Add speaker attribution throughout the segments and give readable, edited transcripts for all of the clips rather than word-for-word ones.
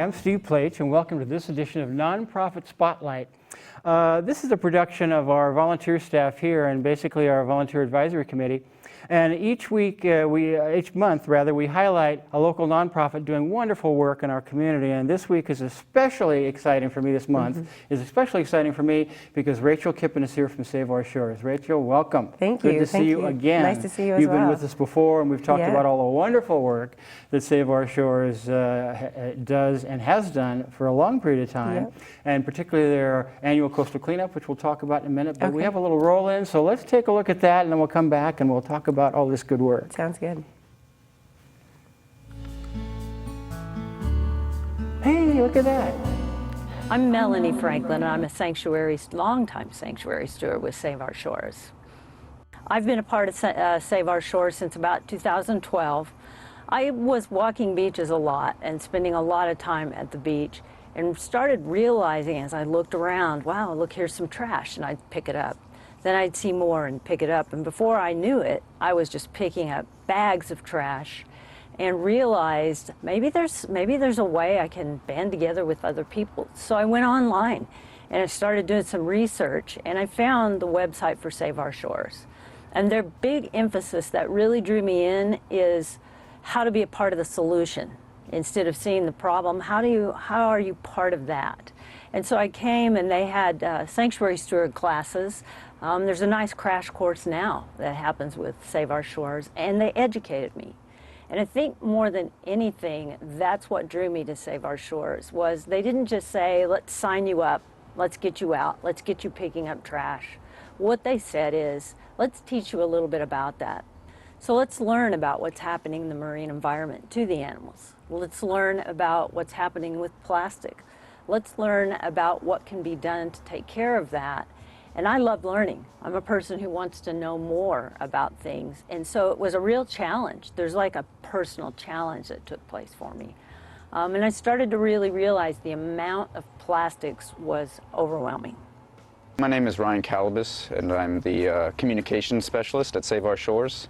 Speaker 1: I'm Steve Plate, and welcome to this edition of Nonprofit Spotlight. This is a production of our volunteer staff here and basically our volunteer advisory committee. And each month, we highlight a local nonprofit doing wonderful work in our community. And this week is especially exciting for me. This month is especially exciting for me because Rachel Kippen is here from Save Our Shores. Rachel, welcome.
Speaker 2: Thank you.
Speaker 1: Good to see you again.
Speaker 2: Nice to see you as
Speaker 1: You've
Speaker 2: well.
Speaker 1: been with us before, and we've talked about all the wonderful work that Save Our Shores does and has done for a long period of time, and particularly their annual coastal cleanup, which we'll talk about in a minute. But we have a little roll in, so let's take a look at that, and then we'll come back and we'll talk about all this good work.
Speaker 2: Sounds good.
Speaker 1: Hey, look at that.
Speaker 3: I'm Melanie Franklin, and I'm a longtime sanctuary steward with Save Our Shores. I've been a part of Save Our Shores since about 2012. I was walking beaches a lot and spending a lot of time at the beach, and started realizing as I looked around, wow, look, here's some trash, and I'd pick it up. Then I'd see more and pick it up, and before I knew it, I was just picking up bags of trash and realized maybe there's a way I can band together with other people. So I went online and I started doing some research, and I found the website for Save Our Shores. And their big emphasis that really drew me in is how to be a part of the solution. Instead of seeing the problem, how are you part of that? And so I came, and they had sanctuary steward classes. There's a nice crash course now that happens with Save Our Shores, and they educated me. And I think more than anything, that's what drew me to Save Our Shores, was they didn't just say, let's sign you up, let's get you out, let's get you picking up trash. What they said is, let's teach you a little bit about that. So let's learn about what's happening in the marine environment to the animals. Let's learn about what's happening with plastic. Let's learn about what can be done to take care of that. And I love learning. I'm a person who wants to know more about things. And so it was a real challenge. There's like a personal challenge that took place for me. And I started to really realize the amount of plastics was overwhelming.
Speaker 4: My name is Ryan Calabas, and I'm the communications specialist at Save Our Shores.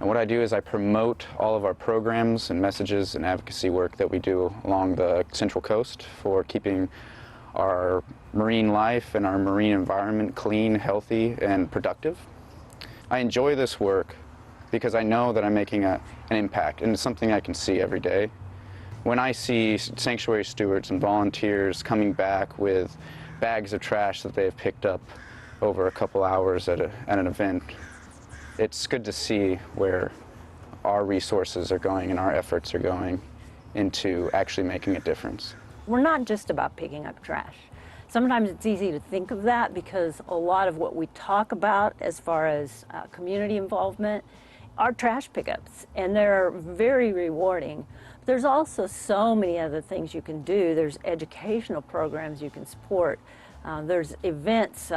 Speaker 4: And what I do is I promote all of our programs and messages and advocacy work that we do along the Central Coast for keeping our marine life and our marine environment clean, healthy, and productive. I enjoy this work because I know that I'm making an impact, and it's something I can see every day. When I see sanctuary stewards and volunteers coming back with bags of trash that they've picked up over a couple hours at an event, it's good to see where our resources are going and our efforts are going into actually making a difference.
Speaker 3: We're not just about picking up trash. Sometimes it's easy to think of that because a lot of what we talk about as far as community involvement are trash pickups, and they're very rewarding. There's also so many other things you can do. There's educational programs you can support. There's events,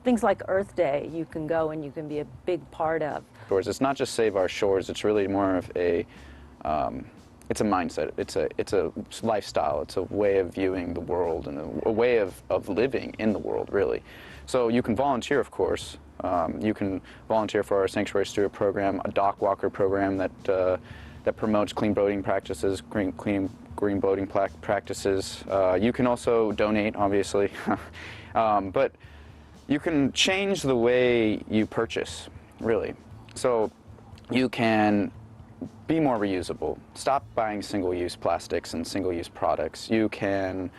Speaker 3: things like Earth Day, you can go and you can be a big part of.
Speaker 4: It's not just Save Our Shores, it's really more of a, it's a mindset, it's a lifestyle, it's a way of viewing the world and a way of living in the world, really. So you can volunteer, of course. You can volunteer for our Sanctuary Steward program, a dock walker program that promotes clean boating practices, green boating practices. You can also donate, obviously, but you can change the way you purchase, really. So you can be more reusable. Stop buying single-use plastics and single-use products. You can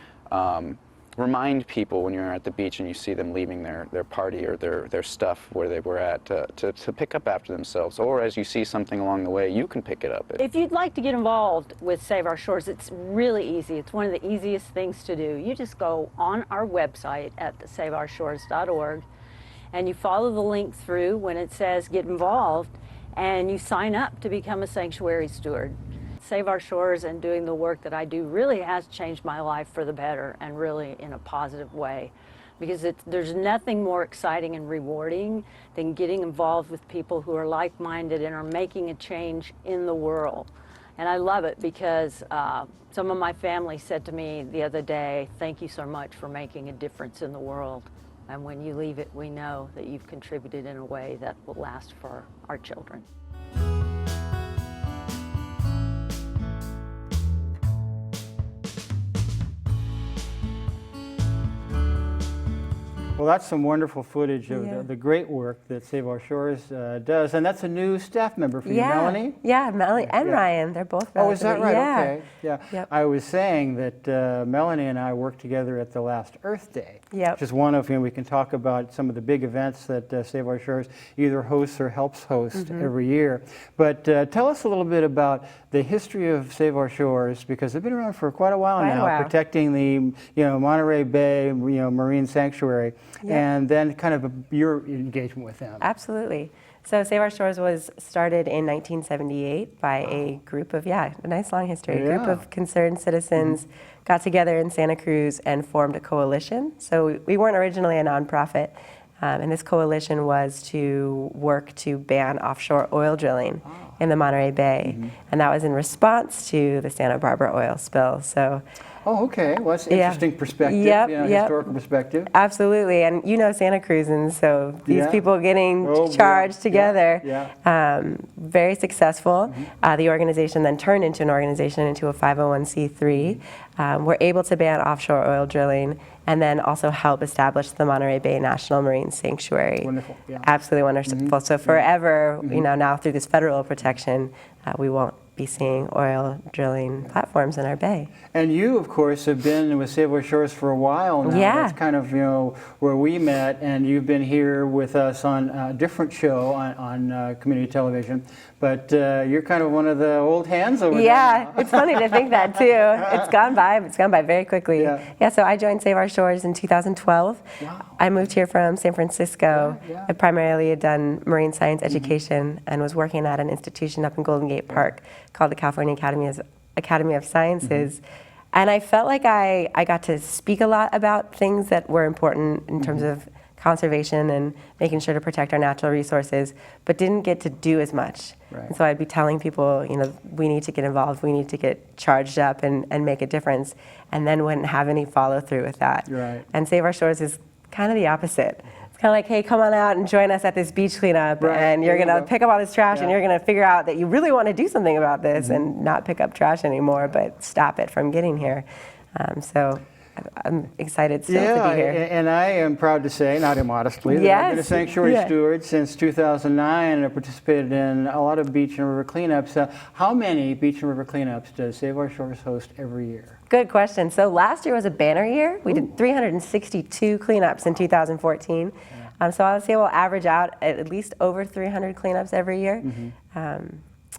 Speaker 4: remind people when you're at the beach and you see them leaving their party or their stuff where they were at to pick up after themselves. Or as you see something along the way, you can pick it up.
Speaker 3: If you'd like to get involved with Save Our Shores, it's really easy. It's one of the easiest things to do. You just go on our website at saveourshores.org and you follow the link through when it says get involved, and you sign up to become a sanctuary steward. Save Our Shores and doing the work that I do really has changed my life for the better, and really in a positive way, because there's nothing more exciting and rewarding than getting involved with people who are like-minded and are making a change in the world. And I love it because some of my family said to me the other day, thank you so much for making a difference in the world. And when you leave it, we know that you've contributed in a way that will last for our children.
Speaker 1: Well, that's some wonderful footage of
Speaker 2: Yeah.
Speaker 1: the great work that Save Our Shores does. And that's a new staff member for you,
Speaker 2: Yeah.
Speaker 1: Melanie?
Speaker 2: Yeah, Melanie and
Speaker 1: Yeah.
Speaker 2: Ryan. They're both
Speaker 1: Oh, is that
Speaker 2: relatively-
Speaker 1: right?
Speaker 2: Yeah.
Speaker 1: Okay. Yeah.
Speaker 2: Yep.
Speaker 1: I was saying that Melanie and I worked together at the last Earth Day.
Speaker 2: Yep.
Speaker 1: Which is one of, we can talk about some of the big events that Save Our Shores either hosts or helps host every year. But tell us a little bit about the history of Save Our Shores, because they've been around for quite a while now, protecting the Monterey Bay Marine Sanctuary, and then kind of your engagement with them.
Speaker 2: Absolutely. So Save Our Shores was started in 1978 by a group of, a nice long history, a group of concerned citizens got together in Santa Cruz and formed a coalition. So we weren't originally a nonprofit, and this coalition was to work to ban offshore oil drilling in the Monterey Bay, and that was in response to the Santa Barbara oil spill. So.
Speaker 1: Oh, okay. Well, that's an interesting perspective, historical perspective.
Speaker 2: Absolutely, and Santa Cruzans, so these people getting charged together, very successful. The organization then turned into a 501c3. We're able to ban offshore oil drilling and then also help establish the Monterey Bay National Marine Sanctuary.
Speaker 1: Wonderful, yeah.
Speaker 2: Absolutely wonderful. So forever, now through this federal protection, we won't be seeing oil drilling platforms in our bay.
Speaker 1: And you, of course, have been with Save Our Shores for a while now.
Speaker 2: Yeah.
Speaker 1: That's kind of, where we met, and you've been here with us on a different show on community television. But you're kind of one of the old hands over there.
Speaker 2: Yeah, it's funny to think that too. It's gone by very quickly.
Speaker 1: Yeah.
Speaker 2: So I joined Save Our Shores in 2012.
Speaker 1: Wow.
Speaker 2: I moved here from San Francisco.
Speaker 1: Yeah.
Speaker 2: I primarily had done marine science education and was working at an institution up in Golden Gate Park called the California Academy of Sciences. And I felt like I got to speak a lot about things that were important in terms of conservation and making sure to protect our natural resources, but didn't get to do as much.
Speaker 1: Right.
Speaker 2: And so I'd be telling people, we need to get involved, we need to get charged up and make a difference, and then wouldn't have any follow through with that.
Speaker 1: Right.
Speaker 2: And Save Our Shores is kind of the opposite. It's kind of like, hey, come on out and join us at this beach cleanup, and you're going to pick up all this trash, and you're going to figure out that you really want to do something about this and not pick up trash anymore, but stop it from getting here. So I'm excited still to be here.
Speaker 1: And I am proud to say, not immodestly, that I've been a sanctuary steward since 2009 and have participated in a lot of beach and river cleanups. How many beach and river cleanups does Save Our Shores host every year?
Speaker 2: Good question. So last year was a banner year. We did 362 cleanups in 2014. So I would say we'll average out at least over 300 cleanups every year.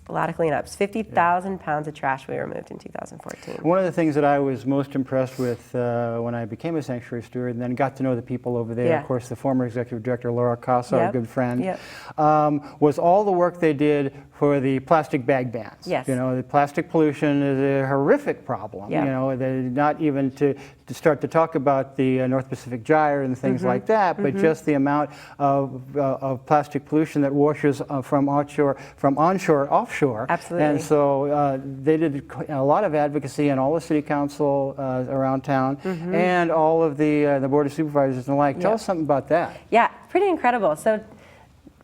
Speaker 2: A lot of cleanups. 50,000 pounds of trash we removed in 2014.
Speaker 1: One of the things that I was most impressed with when I became a sanctuary steward and then got to know the people over there, of course, the former executive director, Laura Casa, our good friend, was all the work they did for the plastic bag bans.
Speaker 2: Yes.
Speaker 1: The plastic pollution is a horrific problem. Not even to start to talk about the North Pacific Gyre and things like that, but just the amount of plastic pollution that washes from onshore to offshore.
Speaker 2: Absolutely.
Speaker 1: And so they did a lot of advocacy in all the city council around town and all of the board of supervisors and the like. Tell us something about that.
Speaker 2: Yeah, pretty incredible. So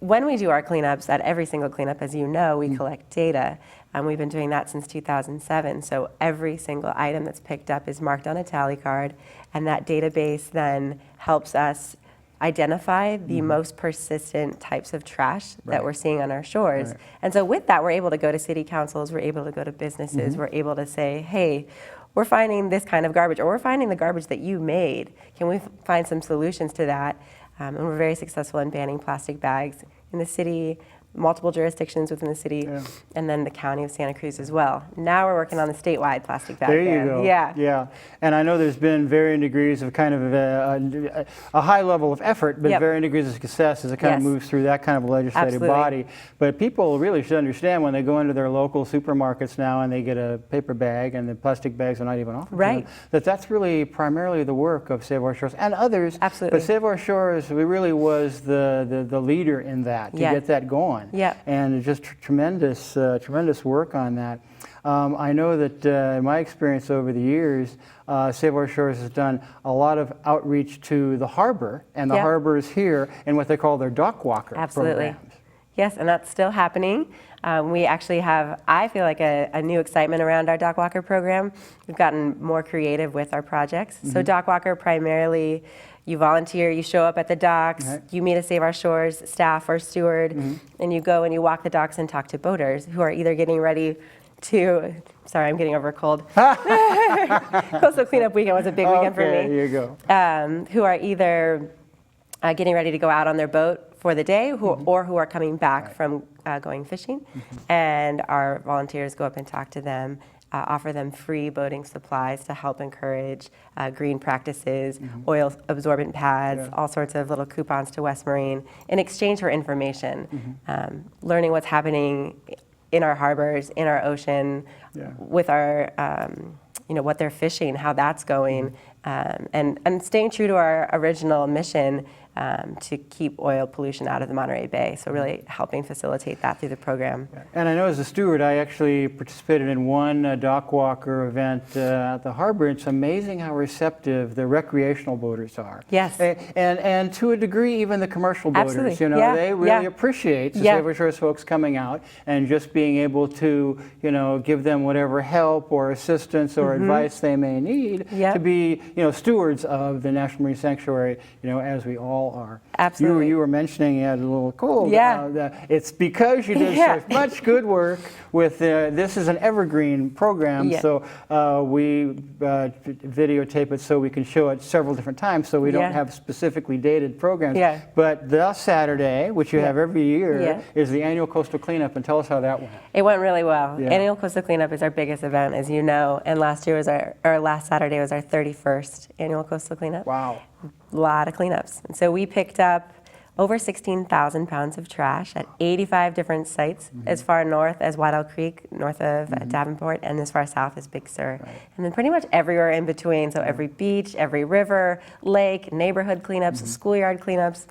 Speaker 2: when we do our cleanups, at every single cleanup, as you know, we collect data. We've been doing that since 2007. So every single item that's picked up is marked on a tally card, and that database then helps us identify the most persistent types of trash that we're seeing on our shores. And so with that, we're able to go to city councils, we're able to go to businesses, we're able to say, hey, we're finding this kind of garbage, or we're finding the garbage that you made. Can we find some solutions to that? And we're very successful in banning plastic bags in the city, multiple jurisdictions within the city, and then the county of Santa Cruz as well. Now we're working on the statewide plastic bag ban.
Speaker 1: There you go. Yeah. And I know there's been varying degrees of kind of a high level of effort, but varying degrees of success as it kind of moves through that kind of legislative body. But people really should understand when they go into their local supermarkets now and they get a paper bag and the plastic bags are not even offered to them, that's really primarily the work of Save Our Shores and others.
Speaker 2: Absolutely.
Speaker 1: But Save Our Shores really was the leader in that, to get that going. And just tremendous work on that. I know that in my experience over the years, Save Our Shores has done a lot of outreach to the harbor and the harbors here in what they call their dock walker programs.
Speaker 2: Yes, and that's still happening. We actually have, I feel like, a new excitement around our dock walker program. We've gotten more creative with our projects. So dock walker primarily You volunteer, you show up at the docks, you meet a Save Our Shores staff or steward, and you go and you walk the docks and talk to boaters who are either getting ready to, sorry, I'm getting over a cold. Coastal Cleanup Weekend was a big weekend for me.
Speaker 1: Here you go.
Speaker 2: Who are either getting ready to go out on their boat for the day or who are coming back from going fishing. And our volunteers go up and talk to them, offer them free boating supplies to help encourage green practices, oil absorbent pads, all sorts of little coupons to West Marine in exchange for information, learning what's happening in our harbors, in our ocean, with our, what they're fishing, how that's going, and staying true to our original mission to keep oil pollution out of the Monterey Bay. So really helping facilitate that through the program.
Speaker 1: And I know as a steward, I actually participated in one dock walker event at the harbor. It's amazing how receptive the recreational boaters are.
Speaker 2: Yes.
Speaker 1: And to a degree, even the commercial boaters.
Speaker 2: Absolutely.
Speaker 1: They really appreciate the Save Our Shores folks coming out and just being able to, give them whatever help or assistance or advice they may need to be, stewards of the National Marine Sanctuary, as we all are.
Speaker 2: Absolutely.
Speaker 1: You were mentioning you had a little cold.
Speaker 2: Yeah.
Speaker 1: It's because you did so much good work with this is an evergreen program, so we videotape it so we can show it several different times, so we don't have specifically dated programs. But the Saturday, which you have every year, is the annual Coastal Cleanup, and tell us how that went.
Speaker 2: It went really well. Annual Coastal Cleanup is our biggest event, as you know, and last Saturday was our 31st annual Coastal Cleanup.
Speaker 1: Wow.
Speaker 2: A lot of cleanups. And so we picked up over 16,000 pounds of trash at 85 different sites, as far north as Waddell Creek, north of Davenport, and as far south as Big Sur. And then pretty much everywhere in between, so every beach, every river, lake, neighborhood cleanups, schoolyard cleanups.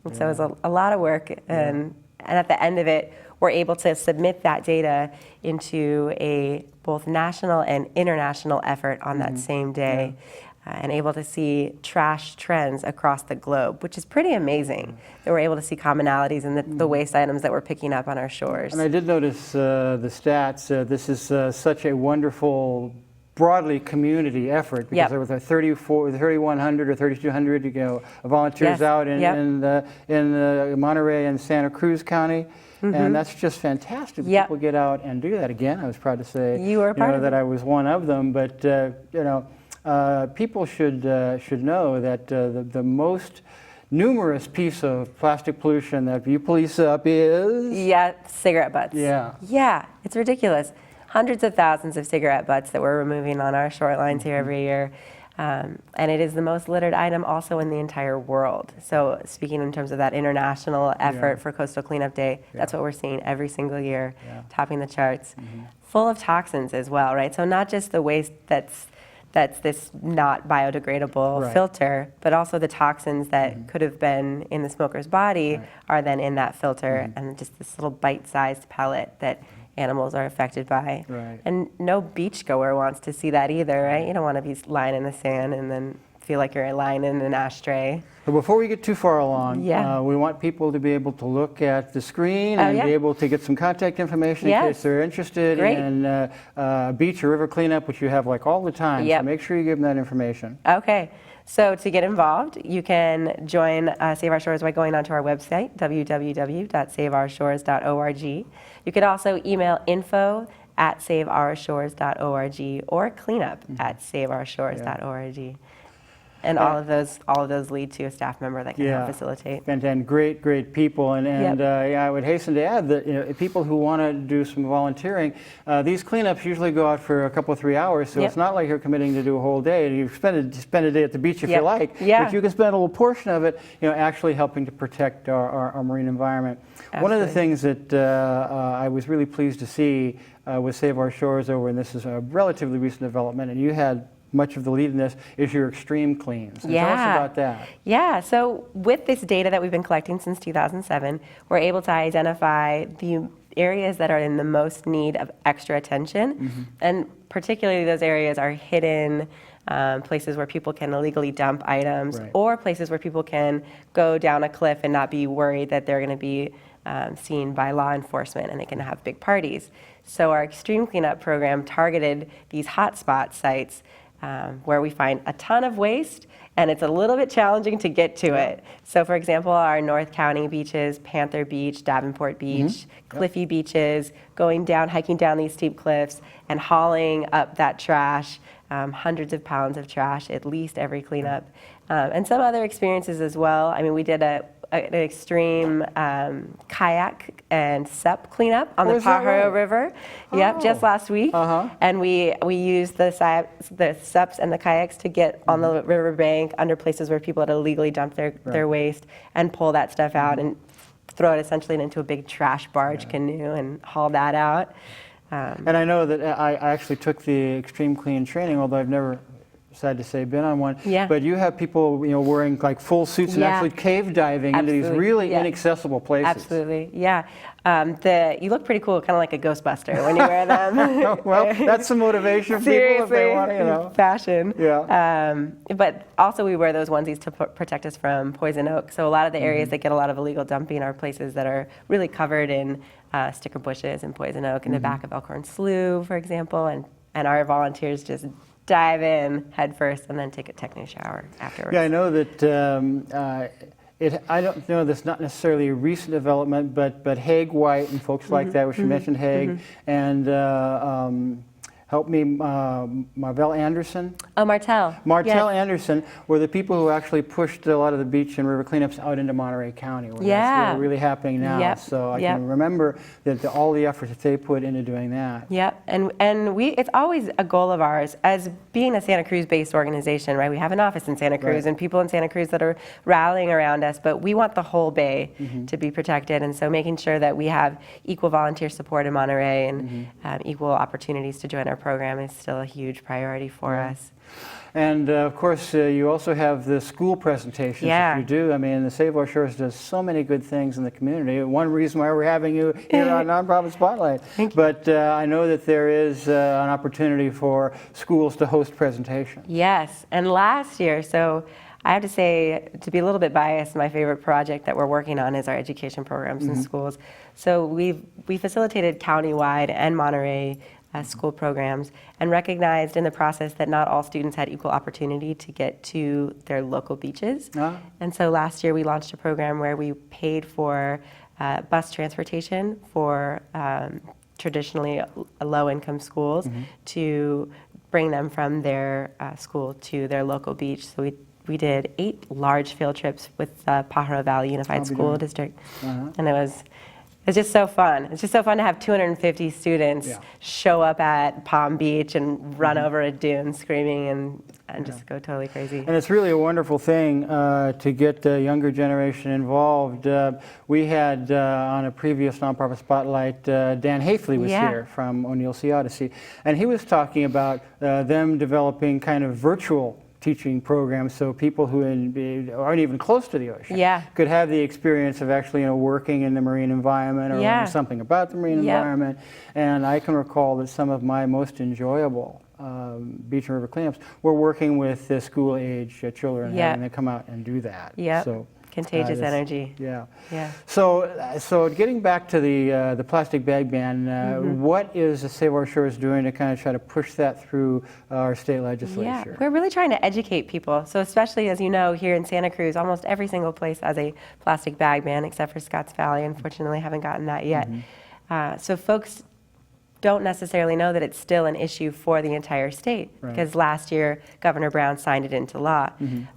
Speaker 2: And so it was a lot of work, and at the end of it, we're able to submit that data into a both national and international effort on that same day. And able to see trash trends across the globe, which is pretty amazing that we're able to see commonalities in the waste items that we're picking up on our shores.
Speaker 1: And I did notice the stats. This is such a wonderful, broadly community effort, because there was a 3,100 or 3,200 volunteers out in the Monterey and Santa Cruz County. And that's just fantastic. People get out and do that. Again, I was proud to say
Speaker 2: you were part of
Speaker 1: that I was one of them, but people should know that the most numerous piece of plastic pollution that you police up is...
Speaker 2: cigarette butts. Yeah, it's ridiculous. Hundreds of thousands of cigarette butts that we're removing on our shorelines here every year. And it is the most littered item also in the entire world. So speaking in terms of that international effort for Coastal Cleanup Day, that's what we're seeing every single year, topping the charts. Full of toxins as well, right? So not just the waste that's this not biodegradable filter, but also the toxins that could have been in the smoker's body are then in that filter, and just this little bite-sized pellet that animals are affected by. And no beachgoer wants to see that either, right? You don't want to be lying in the sand and then feel like you're lying in an ashtray.
Speaker 1: But before we get too far along, we want people to be able to look at the screen and be able to get some contact information in case they're interested in beach or river cleanup, which you have like all the time. So make sure you give them that information.
Speaker 2: Okay. So to get involved, you can join Save Our Shores by going onto our website, www.saveourshores.org. You could also email info@saveourshores.org or cleanup@saveourshores.org. And all of those lead to a staff member that can help facilitate.
Speaker 1: And great people. And I would hasten to add that people who want to do some volunteering, these cleanups usually go out for a couple, 3 hours. So it's not like you're committing to do a whole day. You spend a day at the beach if you like. But you can spend a little portion of it, actually helping to protect our marine environment.
Speaker 2: Absolutely.
Speaker 1: One of the things that I was really pleased to see with Save Our Shores over, and this is a relatively recent development, and you had much of the lead in this, is your extreme cleans. And tell us about that.
Speaker 2: So with this data that we've been collecting since 2007, we're able to identify the areas that are in the most need of extra attention. And particularly those areas are hidden places where people can illegally dump items, or places where people can go down a cliff and not be worried that they're going to be seen by law enforcement and they can have big parties. So our extreme cleanup program targeted these hotspot sites where we find a ton of waste, and it's a little bit challenging to get to it. So for example, our North County beaches, Panther Beach, Davenport Beach, cliffy beaches, going down, hiking down these steep cliffs and hauling up that trash, hundreds of pounds of trash, at least every cleanup. And some other experiences as well. I mean, we did an extreme kayak and SUP cleanup on the Pajaro River. Yep, just last week. And we used the SUPs and the kayaks to get on the riverbank under places where people had illegally dumped their waste and pull that stuff out and throw it essentially into a big trash barge canoe and haul that out.
Speaker 1: And I know that I actually took the extreme clean training, although I've never, sad to say, been on one.
Speaker 2: Yeah.
Speaker 1: But you have people, wearing like full suits and actually cave diving into these really inaccessible places.
Speaker 2: Absolutely, yeah. You look pretty cool, kind of like a Ghostbuster when you wear them.
Speaker 1: Well, that's some motivation for people if they want to,
Speaker 2: Fashion.
Speaker 1: Yeah.
Speaker 2: But also we wear those onesies to protect us from poison oak. So a lot of the areas that get a lot of illegal dumping are places that are really covered in sticker bushes and poison oak in the back of Elkhorn Slough, for example, and our volunteers just dive in head first and then take a techno shower afterwards.
Speaker 1: Yeah, I know that I don't know that's not necessarily a recent development, but Haig White and folks like that, which you mentioned Haig, and help me, Marvell Anderson.
Speaker 2: Oh, Martell.
Speaker 1: Martell Anderson were the people who actually pushed a lot of the beach and river cleanups out into Monterey County, where that's really happening now. So I can remember that all the efforts that they put into doing that.
Speaker 2: Yep, and it's always a goal of ours as being a Santa Cruz-based organization, right? We have an office in Santa Cruz and people in Santa Cruz that are rallying around us, but we want the whole bay to be protected, and so making sure that we have equal volunteer support in Monterey and equal opportunities to join our program is still a huge priority for us.
Speaker 1: And of course, you also have the school presentations that you do. I mean, the Save Our Shores does so many good things in the community. One reason why we're having you here on Nonprofit Spotlight. But I know that there is an opportunity for schools to host presentations. Yes,
Speaker 2: and last year, so I have to say, to be a little bit biased, my favorite project that we're working on is our education programs in schools. So we facilitated countywide and Monterey school programs and recognized in the process that not all students had equal opportunity to get to their local beaches. And so last year we launched a program where we paid for bus transportation for traditionally low-income schools to bring them from their school to their local beach. So we did 8 large field trips with Pajaro Valley Unified School District, and it's just so fun. It's just so fun to have 250 students show up at Palm Beach and run over a dune screaming and just go totally crazy.
Speaker 1: And it's really a wonderful thing to get the younger generation involved. We had on a previous Nonprofit Spotlight, Dan Hafley was here from O'Neill Sea Odyssey, and he was talking about them developing kind of virtual teaching programs, so people who aren't even close to the ocean could have the experience of actually working in the marine environment or learning something about the marine environment. And I can recall that some of my most enjoyable beach and river cleanups were working with school-age children, having them come out and do that. So
Speaker 2: contagious energy.
Speaker 1: So getting back to the plastic bag ban, what is the Save Our Shores doing to kind of try to push that through our state legislature?
Speaker 2: We're really trying to educate people. So especially, as you know, here in Santa Cruz, almost every single place has a plastic bag ban, except for Scotts Valley. Unfortunately, haven't gotten that yet. So folks don't necessarily know that it's still an issue for the entire state, because last year Governor Brown signed it into law.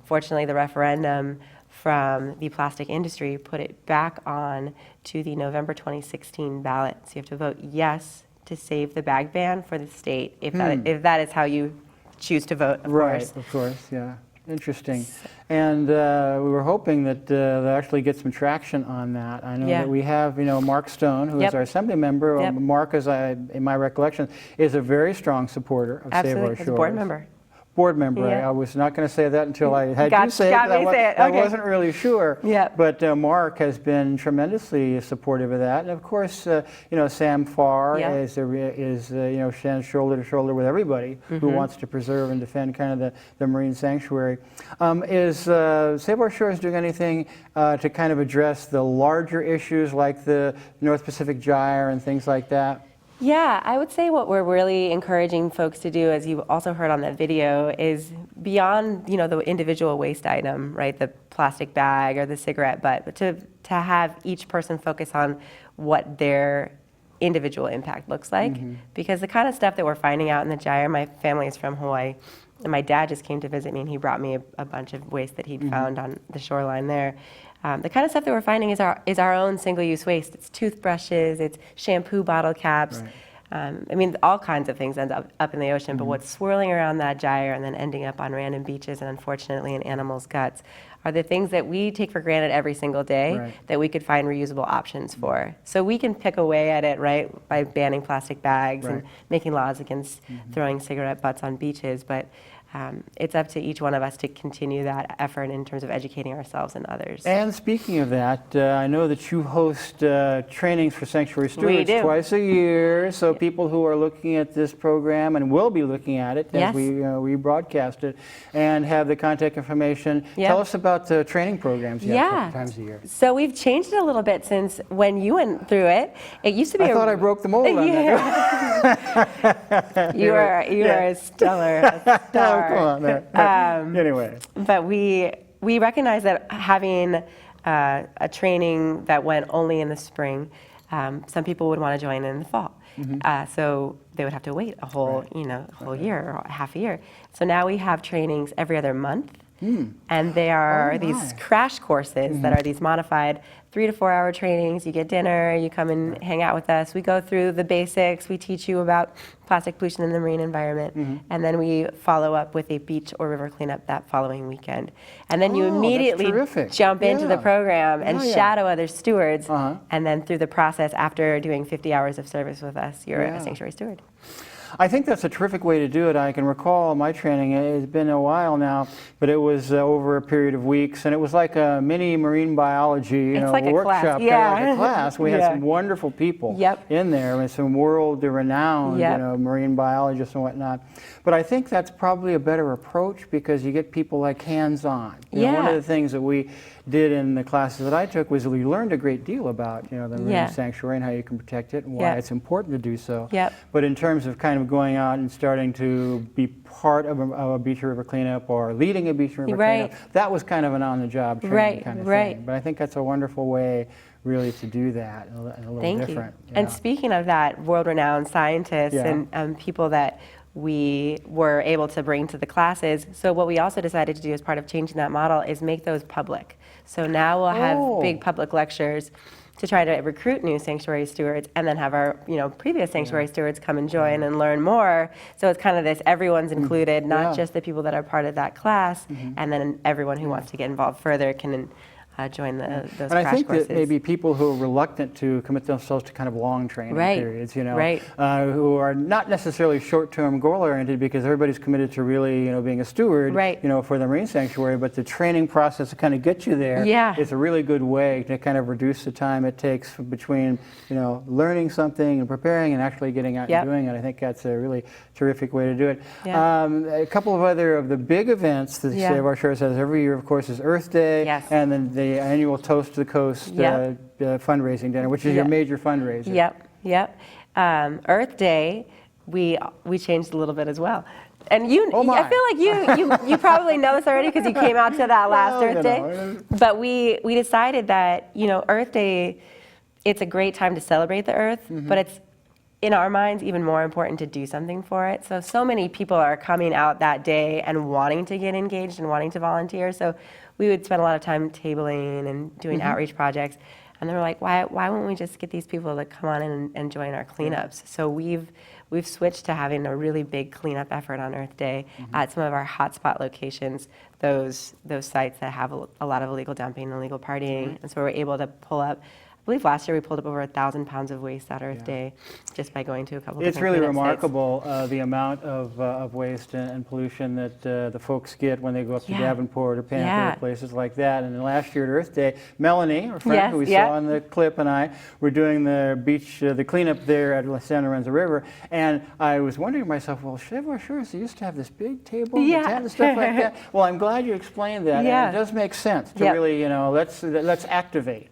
Speaker 2: Fortunately, the referendum from the plastic industry put it back on to the November 2016 ballot. So you have to vote yes to save the bag ban for the state, if that is how you choose to vote, of course.
Speaker 1: Of course, Interesting. And we were hoping that they'll actually get some traction on that. I know that we have, Mark Stone, who is our assembly member. Mark, in my recollection, is a very strong supporter of Save Our Shores.
Speaker 2: As a board member.
Speaker 1: Board member. I was not going to say that until I had you say it. I wasn't really sure. But Mark has been tremendously supportive of that, and of course, Sam Farr stands shoulder to shoulder with everybody who wants to preserve and defend kind of the marine sanctuary. Is Save Our Shores doing anything to kind of address the larger issues like the North Pacific Gyre and things like that?
Speaker 2: Yeah, I would say what we're really encouraging folks to do, as you also heard on that video, is beyond, the individual waste item, right, the plastic bag or the cigarette butt, but to have each person focus on what their individual impact looks like. Because the kind of stuff that we're finding out in the gyre, my family is from Hawaii, and my dad just came to visit me, and he brought me a bunch of waste that he'd found on the shoreline there. The kind of stuff that we're finding is our own single-use waste. It's toothbrushes, it's shampoo bottle caps. Right. All kinds of things end up in the ocean, but what's swirling around that gyre and then ending up on random beaches and unfortunately in animals' guts are the things that we take for granted every single day, right, that we could find reusable options for. So we can pick away at it, right, by banning plastic bags, right, and making laws against throwing cigarette butts on beaches, but it's up to each one of us to continue that effort in terms of educating ourselves and others.
Speaker 1: And speaking of that, I know that you host trainings for sanctuary stewards twice a year. So people who are looking at this program and will be looking at it as we broadcast it and have the contact information, tell us about the training programs you have a couple times a year.
Speaker 2: So we've changed it a little bit since when you went through it. It used to be
Speaker 1: I thought I broke the mold on that.
Speaker 2: You are a stellar star.
Speaker 1: Come on, anyway.
Speaker 2: But we recognize that having a training that went only in the spring, some people would want to join in the fall. So they would have to wait a whole, whole year or half a year. So now we have trainings every other month. And they are these crash courses that are these modified 3 to 4 hour trainings. You get dinner, you come and hang out with us. We go through the basics. We teach you about plastic pollution in the marine environment. And then we follow up with a beach or river cleanup that following weekend. And then you immediately jump into the program and shadow other stewards. And then through the process, after doing 50 hours of service with us, you're a sanctuary steward.
Speaker 1: I think that's a terrific way to do it. I can recall my training, it's been a while now, but it was over a period of weeks, and it was like a mini marine biology workshop, kind of like a class. We had some wonderful people in there, and some world-renowned marine biologists and whatnot. But I think that's probably a better approach because you get people like hands-on. One of the things that we did in the classes that I took was we learned a great deal about the marine sanctuary and how you can protect it and why it's important to do so. But in terms of kind of going out and starting to be part of a beach or river cleanup or leading a beach or river cleanup, that was kind of an on-the-job training kind of thing. But I think that's a wonderful way really to do that, and a little different.
Speaker 2: And speaking of that, world-renowned scientists and people that we were able to bring to the classes. So what we also decided to do as part of changing that model is make those public. So now we'll have big public lectures to try to recruit new sanctuary stewards and then have our previous sanctuary stewards come and join and learn more. So it's kind of this everyone's included, not just the people that are part of that class, and then everyone who wants to get involved further can join those crash courses.
Speaker 1: And I think that maybe people who are reluctant to commit themselves to kind of long training periods, who are not necessarily short-term goal-oriented because everybody's committed to really, being a steward, for the marine sanctuary, but the training process to kind of get you there is a really good way to kind of reduce the time it takes between, learning something and preparing and actually getting out and doing it. I think that's a really terrific way to do it. A couple of other of the big events that Save Our Shores has every year, of course, is Earth Day, and then the annual Toast to the Coast fundraising dinner, which is your major fundraiser.
Speaker 2: Earth Day, we changed a little bit as well. And I feel like you probably know this already because you came out to that last Earth Day. But we decided that, Earth Day, it's a great time to celebrate the Earth, but it's, in our minds, even more important to do something for it. So many people are coming out that day and wanting to get engaged and wanting to volunteer. So we would spend a lot of time tabling and doing outreach projects. And they were like, why won't we just get these people to come on in and join our cleanups? So we've switched to having a really big cleanup effort on Earth Day at some of our hotspot locations, those sites that have a lot of illegal dumping and illegal partying. And so we're able to pull up, I believe last year we pulled up over 1,000 pounds of waste that Earth Day just by going to a couple of
Speaker 1: It's really remarkable the amount of waste and pollution that the folks get when they go up to Davenport or Panther or places like that. And then last year at Earth Day, Melanie, our friend who we saw in the clip, and I were doing the beach, the cleanup there at San Lorenzo River. And I was wondering to myself, well, Save Our Shores, they used to have this big table and tent and stuff like that. Well, I'm glad you explained that. And it does make sense to really, let's activate,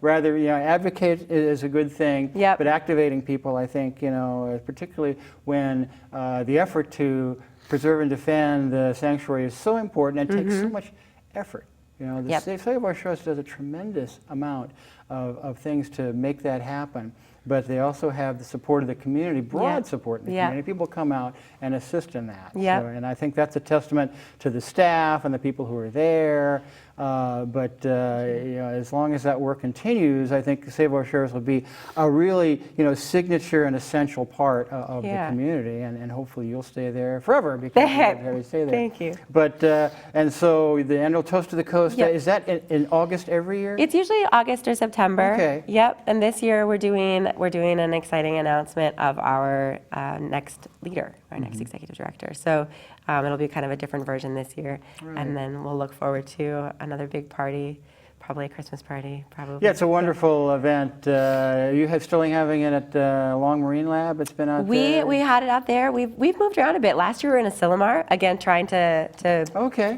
Speaker 1: rather advocate is a good thing,
Speaker 2: Yep.
Speaker 1: but activating people, I think, particularly when the effort to preserve and defend the sanctuary is so important and takes so much effort. The
Speaker 2: Yep.
Speaker 1: Save Our Shores does a tremendous amount of things to make that happen. But they also have the support of the community, broad support in the community. People come out and assist in that.
Speaker 2: Yep.
Speaker 1: So, and I think that's a testament to the staff and the people who are there. But as long as that work continues, I think Save Our Shores will be a really signature and essential part of the community. And hopefully you'll stay there forever because you stay there.
Speaker 2: Thank you.
Speaker 1: But and so the annual Toast to the Coast, is that in August every year?
Speaker 2: It's usually August or September.
Speaker 1: Okay.
Speaker 2: Yep. And this year we're doing an exciting announcement of our next leader, our next executive director. So it'll be kind of a different version this year, and then we'll look forward to another big party, probably a Christmas party, probably.
Speaker 1: Yeah, it's a wonderful event. You still having it at Long Marine Lab? It's been out there?
Speaker 2: We had it out there. We've moved around a bit. Last year we were in Asilomar, again trying to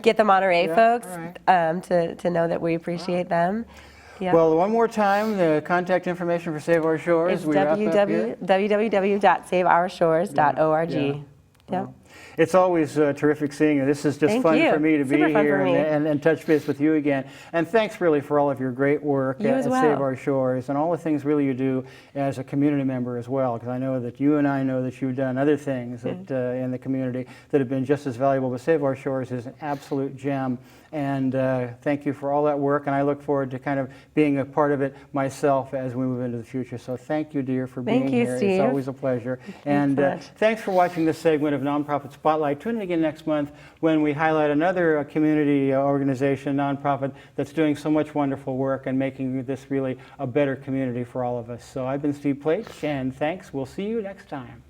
Speaker 2: get the Monterey folks to know that we appreciate them. Yeah.
Speaker 1: Well, one more time, the contact information for Save Our Shores.
Speaker 2: It's www.saveourshores.org.
Speaker 1: Yeah.
Speaker 2: Yep.
Speaker 1: Well, it's always terrific seeing you. This is just
Speaker 2: Thank
Speaker 1: fun
Speaker 2: you.
Speaker 1: for me to
Speaker 2: Super
Speaker 1: be
Speaker 2: fun
Speaker 1: here
Speaker 2: for me.
Speaker 1: and touch base with you again. And thanks really for all of your great work
Speaker 2: You
Speaker 1: at
Speaker 2: as well.
Speaker 1: Save Our Shores and all the things really you do as a community member as well. Because I know that you and I know that you've done other things that, in the community that have been just as valuable. But Save Our Shores is an absolute gem. And thank you for all that work. And I look forward to kind of being a part of it myself as we move into the future. So thank you, dear, for being here.
Speaker 2: Steve.
Speaker 1: It's always a pleasure. And thanks for watching this segment of Nonprofit Spotlight. Tune in again next month when we highlight another community organization, nonprofit, that's doing so much wonderful work and making this really a better community for all of us. So I've been Steve Plate, and thanks. We'll see you next time.